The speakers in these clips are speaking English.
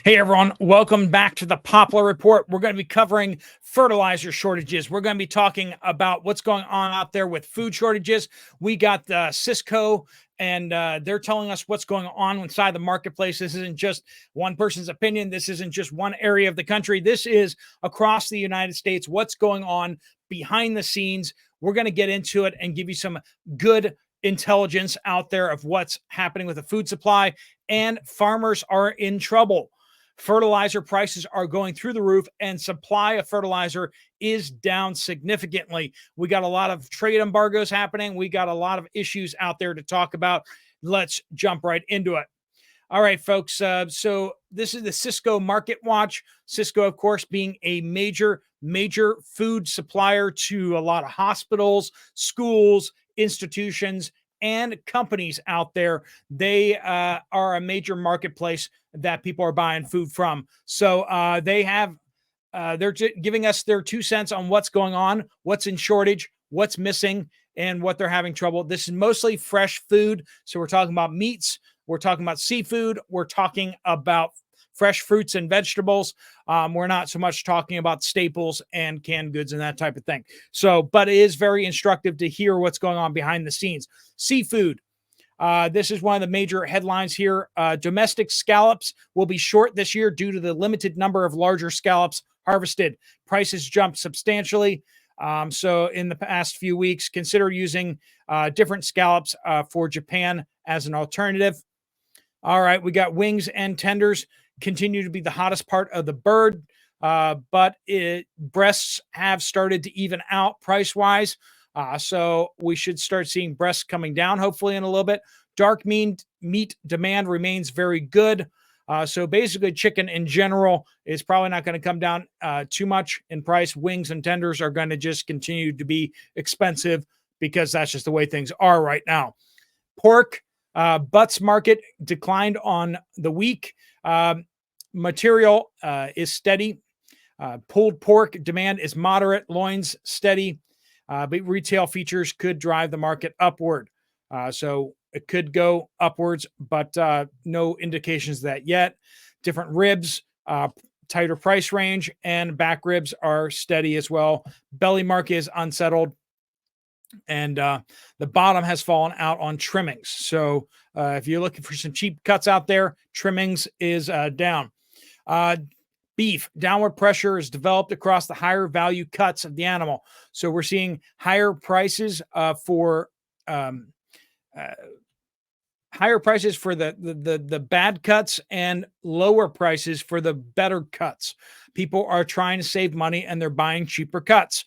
Hey everyone, welcome back to the Poplar Report. We're going to be covering fertilizer shortages. We're going to be talking about what's going on out there with food shortages. We got Sysco, and they're telling us what's going on inside the marketplace. This isn't just one person's opinion. This isn't just one area of the country. This is across the United States. What's going on behind the scenes? We're going to get into it and give you some good intelligence out there of what's happening with the food supply, and farmers are in trouble. Fertilizer prices are going through the roof, and supply of fertilizer is down significantly. We got a lot of trade embargoes happening. We got a lot of issues out there to talk about. Let's jump right into it. All right, folks. So this is the Sysco Market Watch. Sysco, of course, being a major food supplier to a lot of hospitals, schools, institutions, and companies out there. They are a major marketplace that people are buying food from. So they're giving us their 2 cents on what's going on, what's in shortage, what's missing, and what they're having trouble. This is mostly fresh food. So we're talking about meats, we're talking about seafood, we're talking about fresh fruits and vegetables. We're not so much talking about staples and canned goods and that type of thing. So, but it is very instructive to hear what's going on behind the scenes. Seafood. This is one of the major headlines here. Domestic scallops will be short this year due to the limited number of larger scallops harvested. Prices jumped substantially. So in the past few weeks, consider using different scallops for Japan as an alternative. All right, we got wings and tenders continue to be the hottest part of the bird, but breasts have started to even out price-wise. So we should start seeing breasts coming down, hopefully, in a little bit. Dark meat demand remains very good. So basically, chicken in general is probably not going to come down too much in price. Wings and tenders are going to just continue to be expensive because that's just the way things are right now. Pork, butts market declined on the week. Material is steady. Pulled pork demand is moderate. Loins steady. But retail features could drive the market upward. So it could go upwards, but no indications of that yet. Different ribs, tighter price range, and back ribs are steady as well. Belly market is unsettled. And the bottom has fallen out on trimmings. So if you're looking for some cheap cuts out there, trimmings is down. Beef, downward pressure is developed across the higher value cuts of the animal. So we're seeing higher prices for the bad cuts and lower prices for the better cuts. People are trying to save money and they're buying cheaper cuts.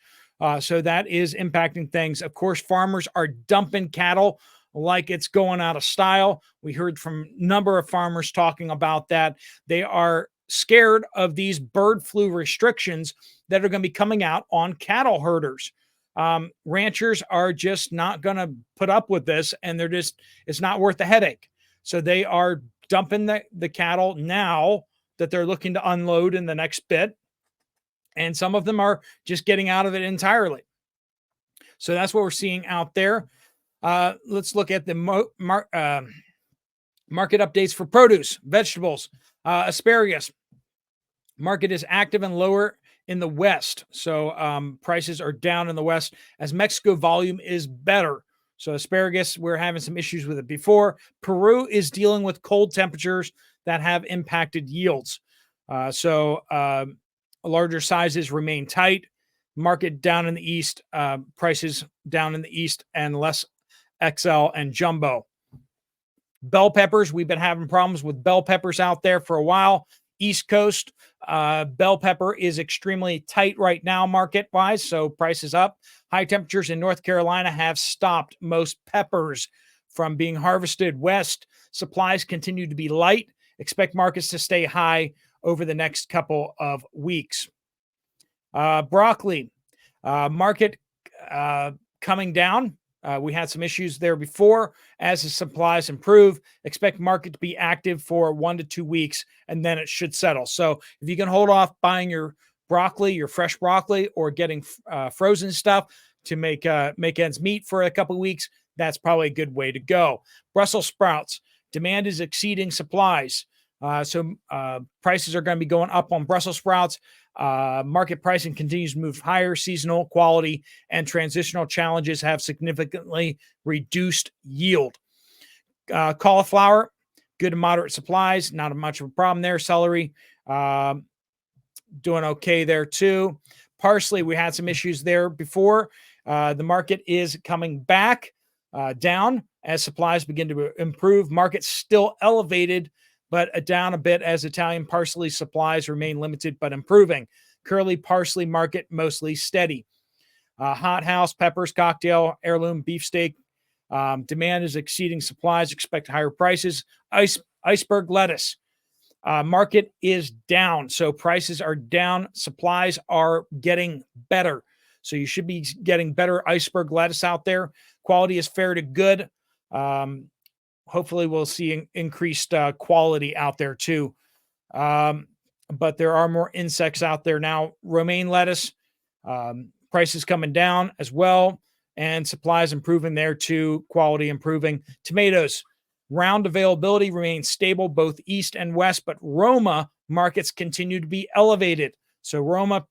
So that is impacting things. Of course, farmers are dumping cattle like it's going out of style. We heard from a number of farmers talking about that. They are scared of these bird flu restrictions that are going to be coming out on cattle herders. Ranchers are just not going to put up with this, and it's not worth the headache. So they are dumping the cattle now that they're looking to unload in the next bit. And some of them are just getting out of it entirely. So that's what we're seeing out there. Let's look at the market updates for produce, vegetables, asparagus. Market is active and lower in the West. So prices are down in the West as Mexico volume is better. So asparagus, we're having some issues with it before. Peru is dealing with cold temperatures that have impacted yields. Larger sizes remain tight. Market down in the East, prices down in the East, and less XL and jumbo. Bell peppers, we've been having problems with bell peppers out there for a while. East Coast, bell pepper is extremely tight right now market-wise, so price is up. High temperatures in North Carolina have stopped most peppers from being harvested. West, supplies continue to be light. Expect markets to stay high over the next couple of weeks. Broccoli, market coming down. We had some issues there before. As the supplies improve, expect market to be active for 1 to 2 weeks, and then it should settle. So if you can hold off buying your broccoli, your fresh broccoli, or getting frozen stuff to make ends meet for a couple of weeks, that's probably a good way to go. Brussels sprouts, demand is exceeding supplies. So prices are going to be going up on Brussels sprouts. Market pricing continues to move higher. Seasonal, quality, and transitional challenges have significantly reduced yield. Cauliflower, good to moderate supplies, not much of a problem there. Celery, doing okay there too. Parsley, we had some issues there before. The market is coming back down as supplies begin to improve. Market's still elevated, but down a bit as Italian parsley supplies remain limited but improving. Curly parsley market mostly steady. Hot house, peppers, cocktail, heirloom, beefsteak. Demand is exceeding supplies. Expect higher prices. Iceberg lettuce. Market is down, so prices are down. Supplies are getting better, so you should be getting better iceberg lettuce out there. Quality is fair to good. Hopefully, we'll see increased quality out there too. But there are more insects out there now. Romaine lettuce, prices coming down as well, and supplies improving there too. Quality improving. Tomatoes. Round availability remains stable both east and west, but Roma markets continue to be elevated. So Roma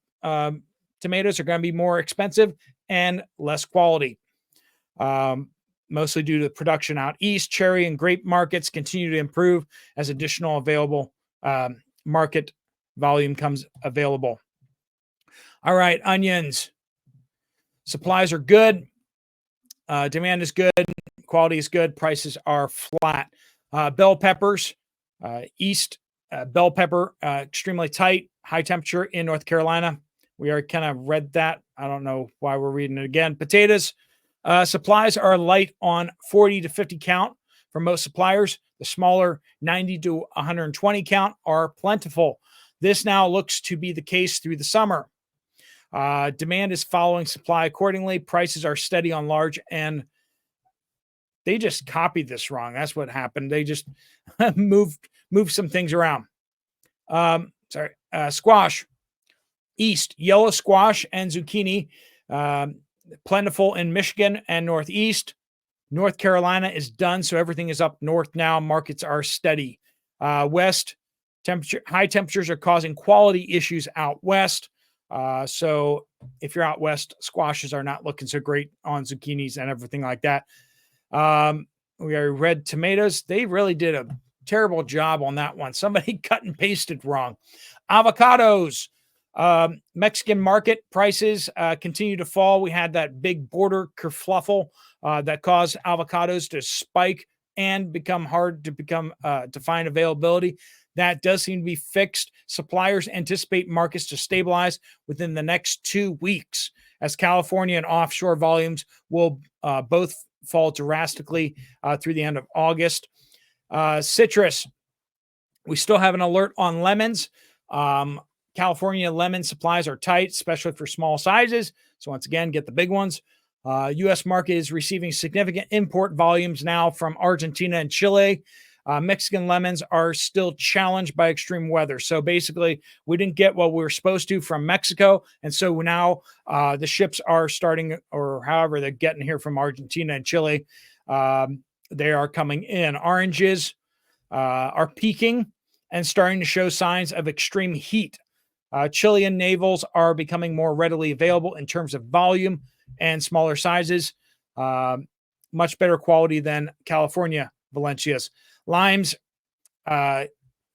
tomatoes are going to be more expensive and less quality, mostly due to the production out east. Cherry and grape markets continue to improve as additional available market volume comes available. All right, onions. Supplies are good. Demand is good. Quality is good. Prices are flat. Bell peppers, east bell pepper, extremely tight, high temperature in North Carolina. We already kind of read that. I don't know why we're reading it again. Potatoes, supplies are light on 40 to 50 count for most suppliers. The smaller 90 to 120 count are plentiful. This now looks to be the case through the summer. Demand is following supply accordingly. Prices are steady on large, and they just copied this wrong. That's what happened. They just moved some things around. Squash. East, yellow squash and zucchini, plentiful in Michigan and Northeast. North Carolina is done, so everything is up north now. Markets are steady. West, high temperatures are causing quality issues out west. So if you're out west, squashes are not looking so great on zucchinis and everything like that. We are red tomatoes. They really did a terrible job on that one. Somebody cut and pasted wrong. Avocados. Mexican market prices continue to fall. We had that big border kerfluffle that caused avocados to spike and become hard to find availability. That does seem to be fixed. Suppliers anticipate markets to stabilize within the next 2 weeks, as California and offshore volumes will both fall drastically through the end of August. Citrus, we still have an alert on lemons. California lemon supplies are tight, especially for small sizes. So once again, get the big ones. U.S. market is receiving significant import volumes now from Argentina and Chile. Mexican lemons are still challenged by extreme weather. So basically, we didn't get what we were supposed to from Mexico. And so now the ships are starting, or however they're getting here from Argentina and Chile, they are coming in. Oranges are peaking and starting to show signs of extreme heat. Chilean navels are becoming more readily available in terms of volume and smaller sizes. Much better quality than California Valencias. Limes,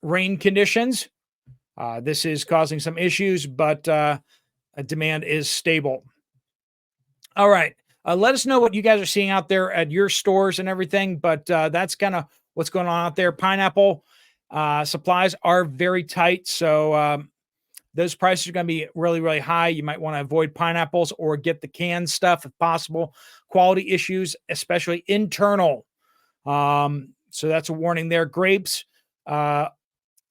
rain conditions. This is causing some issues, but demand is stable. All right. Let us know what you guys are seeing out there at your stores and everything, but that's kind of what's going on out there. Pineapple supplies are very tight, so those prices are going to be really, really high. You might want to avoid pineapples or get the canned stuff if possible. Quality issues, especially internal. So that's a warning there. Grapes, the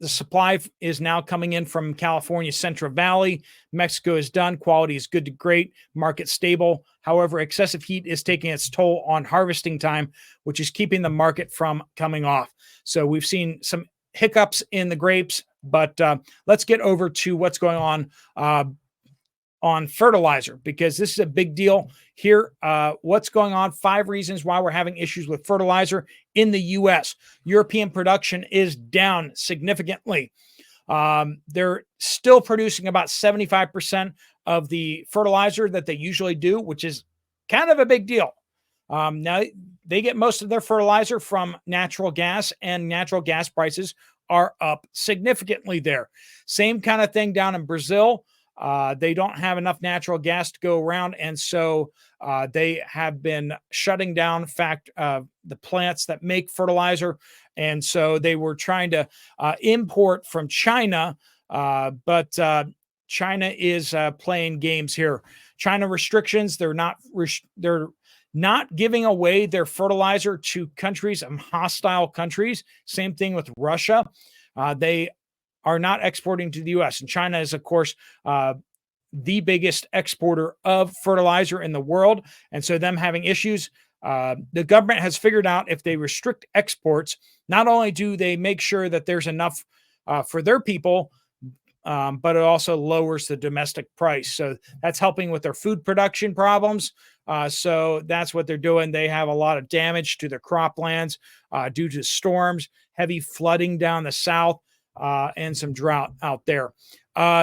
supply is now coming in from California Central Valley. Mexico is done. Quality is good to great. Market stable. However, excessive heat is taking its toll on harvesting time, which is keeping the market from coming off. So we've seen some hiccups in the grapes, but let's get over to what's going on on fertilizer, because this is a big deal here. What's going on? 5 reasons why we're having issues with fertilizer in the U.S. European production is down significantly. They're still producing about 75% of the fertilizer that they usually do, which is kind of a big deal. Now, they get most of their fertilizer from natural gas, and natural gas prices are up significantly there. Same kind of thing down in Brazil. They don't have enough natural gas to go around, and so they have been shutting down the plants that make fertilizer, and so they were trying to import from China, but China is playing games here. China restrictions, they're not giving away their fertilizer to countries, hostile countries. Same thing with Russia. They are not exporting to the U.S. And China is, of course, the biggest exporter of fertilizer in the world. And so them having issues, the government has figured out if they restrict exports, not only do they make sure that there's enough for their people, but it also lowers the domestic price. So that's helping with their food production problems. So that's what they're doing. They have a lot of damage to their croplands due to storms, heavy flooding down the south, and some drought out there.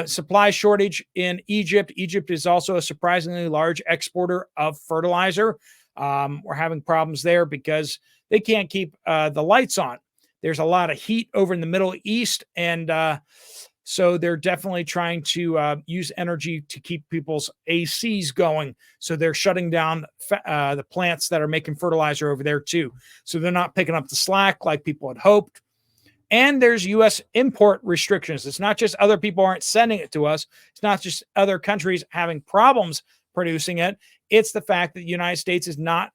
Supply shortage in Egypt. Egypt is also a surprisingly large exporter of fertilizer. We're having problems there because they can't keep the lights on. There's a lot of heat over in the Middle East, and so they're definitely trying to use energy to keep people's ACs going. So they're shutting down the plants that are making fertilizer over there too. So they're not picking up the slack like people had hoped. And there's U.S. import restrictions. It's not just other people aren't sending it to us. It's not just other countries having problems producing it. It's the fact that the United States is not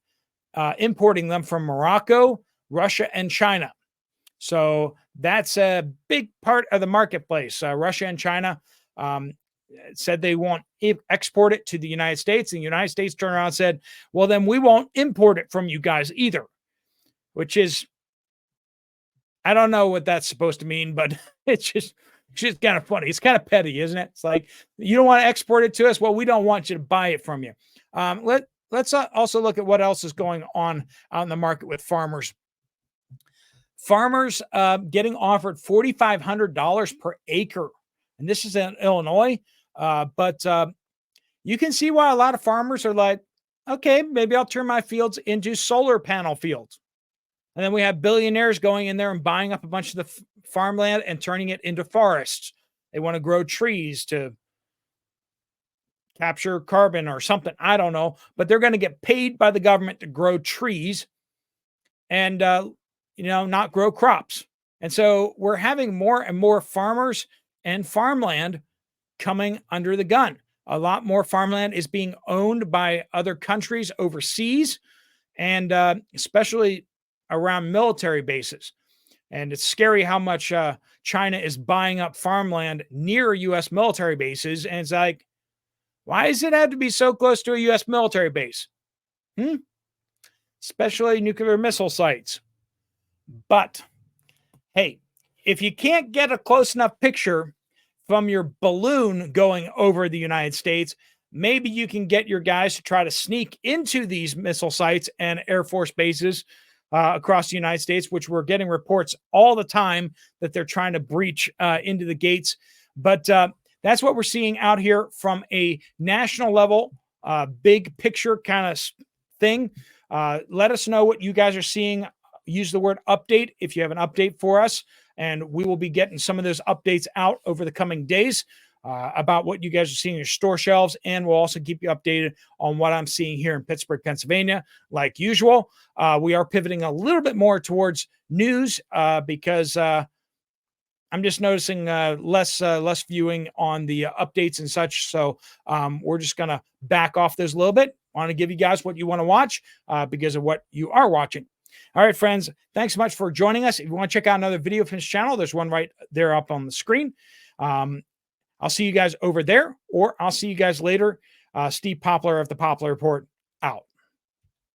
importing them from Morocco, Russia, and China. So that's a big part of the marketplace. Russia and China said they won't export it to the United States. And the United States turned around and said, well, then we won't import it from you guys either, which is, I don't know what that's supposed to mean, but it's just kind of funny. It's kind of petty, isn't it? It's like, you don't want to export it to us? Well, we don't want you to buy it from you. Let's also look at what else is going on out in the market with farmers. Farmers getting offered $4,500 per acre. And this is in Illinois. But you can see why a lot of farmers are like, okay, maybe I'll turn my fields into solar panel fields. And then we have billionaires going in there and buying up a bunch of the farmland and turning it into forests. They want to grow trees to capture carbon or something. I don't know. But they're going to get paid by the government to grow trees and, not grow crops. And so we're having more and more farmers and farmland coming under the gun. A lot more farmland is being owned by other countries overseas, and especially around military bases. And it's scary how much China is buying up farmland near U.S. military bases. And it's like, why does it have to be so close to a U.S. military base? Especially nuclear missile sites. But hey, if you can't get a close enough picture from your balloon going over the United States, maybe you can get your guys to try to sneak into these missile sites and Air Force bases across the United States, which we're getting reports all the time that they're trying to breach into the gates. But that's what we're seeing out here from a national level, big picture kind of thing. Let us know what you guys are seeing. Use the word update if you have an update for us, and we will be getting some of those updates out over the coming days about what you guys are seeing in your store shelves, and we'll also keep you updated on what I'm seeing here in Pittsburgh, Pennsylvania. Like usual, we are pivoting a little bit more towards news because I'm just noticing less viewing on the updates and such. So we're just going to back off those a little bit. I want to give you guys what you want to watch because of what you are watching. All right, friends, thanks so much for joining us. If you want to check out another video from this channel, there's one right there up on the screen. I'll see you guys over there, or I'll see you guys later. Steve Poplar of the Poplar Report out.